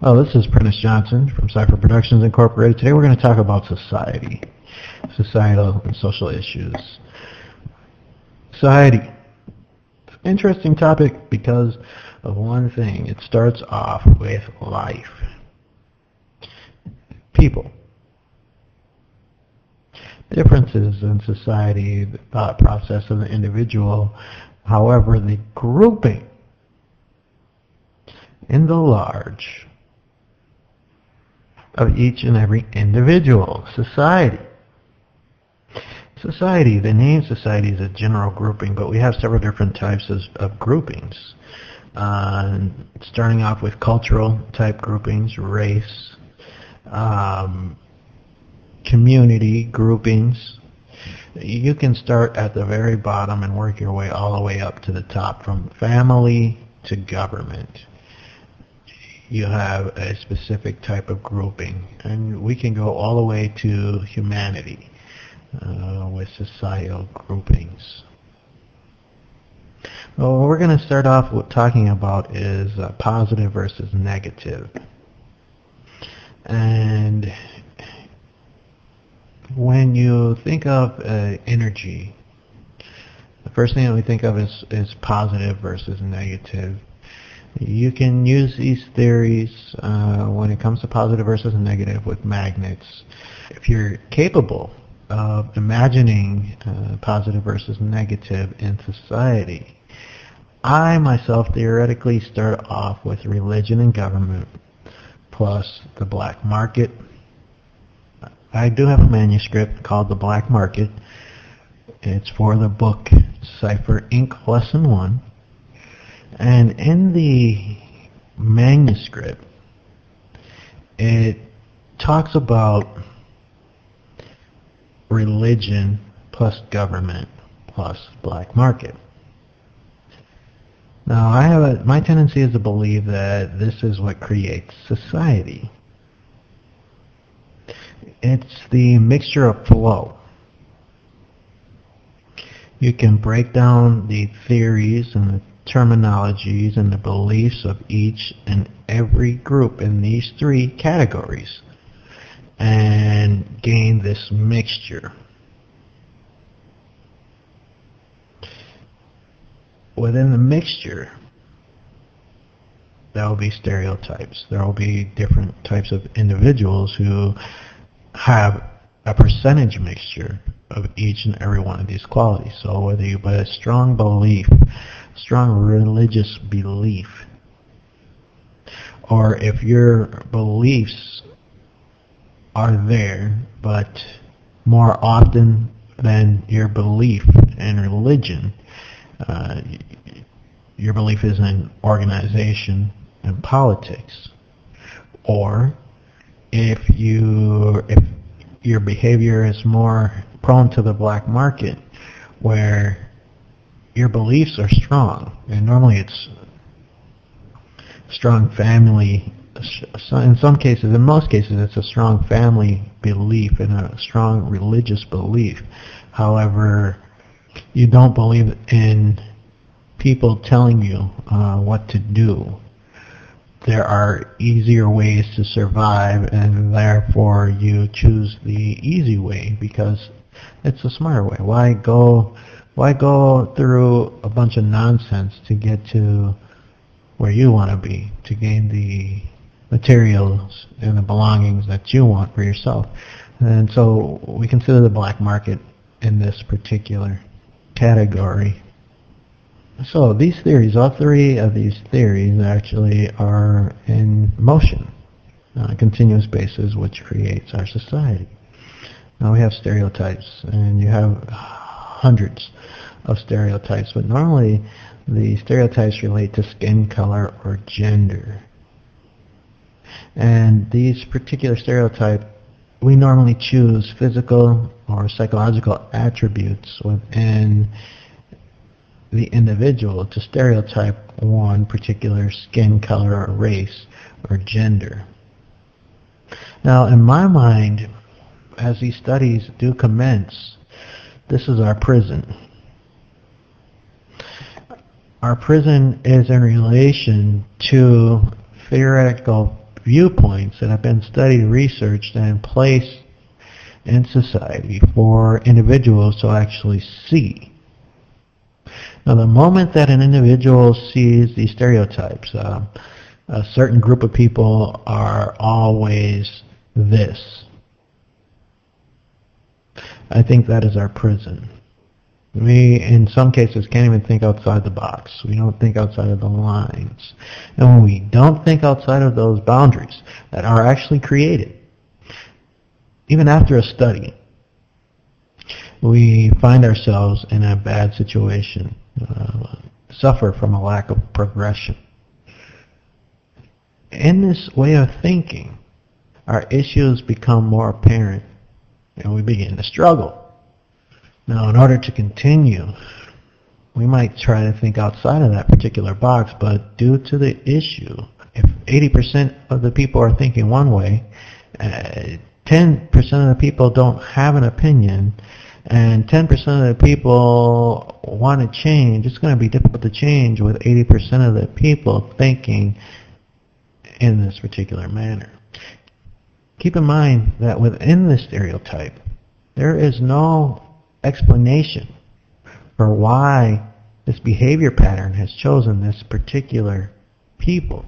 Well, this is Prentice Johnson from Cypher Productions Incorporated. Today we're going to talk about society, societal and social issues. Society. Interesting topic because of one thing. It starts off with life. People. Differences in society, the thought process of the individual. However, the grouping in the large of each and every individual. Society. Society, the name society is a general grouping, but we have several different types of groupings. Starting off with cultural type groupings, race, community groupings. You can start at the very bottom and work your way all the way up to the top, from family to government. You have a specific type of grouping, and we can go all the way to humanity with societal groupings. Well, what we're going to start off with talking about is positive versus negative. And when you think of energy, the first thing that we think of is positive versus negative. You can use these theories when it comes to positive versus negative with magnets. If you're capable of imagining positive versus negative in society, I myself theoretically start off with religion and government plus the black market. I do have a manuscript called The Black Market. It's for the book Cypher Inc. Lesson 1. And in the manuscript, it talks about religion plus government plus black market. Now, my tendency is to believe that this is what creates society. It's the mixture of flow. You can break down the theories and the terminologies and the beliefs of each and every group in these three categories and gain this mixture. Within the mixture, there will be stereotypes. There will be different types of individuals who have a percentage mixture of each and every one of these qualities. So whether you put a strong belief, strong religious belief, or if your beliefs are there, but more often than your belief in religion, your belief is in organization and politics, or if your behavior is more prone to the black market, where your beliefs are strong, and normally it's strong family. In some cases, in most cases, it's a strong family belief and a strong religious belief. However, you don't believe in people telling you what to do. There are easier ways to survive, and therefore you choose the easy way because it's a smarter way. Why go through a bunch of nonsense to get to where you want to be, to gain the materials and the belongings that you want for yourself? And so we consider the black market in this particular category. So these theories, all three of these theories actually are in motion on a continuous basis, which creates our society. Now we have stereotypes, and you have hundreds of stereotypes, but normally the stereotypes relate to skin color or gender. And these particular stereotypes, we normally choose physical or psychological attributes within the individual to stereotype one particular skin color or race or gender. Now, in my mind, as these studies do commence, this is our prison. Our prison is in relation to theoretical viewpoints that have been studied, researched, and placed in society for individuals to actually see. Now, the moment that an individual sees these stereotypes, a certain group of people are always this, I think that is our prison. We, in some cases, can't even think outside the box. We don't think outside of the lines. And when we don't think outside of those boundaries that are actually created, even after a study, we find ourselves in a bad situation, suffer from a lack of progression. In this way of thinking, our issues become more apparent and we begin to struggle. Now, in order to continue, we might try to think outside of that particular box, but due to the issue, if 80% of the people are thinking one way, 10% of the people don't have an opinion, and 10% of the people want to change, it's going to be difficult to change with 80% of the people thinking in this particular manner. Keep in mind that within this stereotype, there is no explanation for why this behavior pattern has chosen this particular people.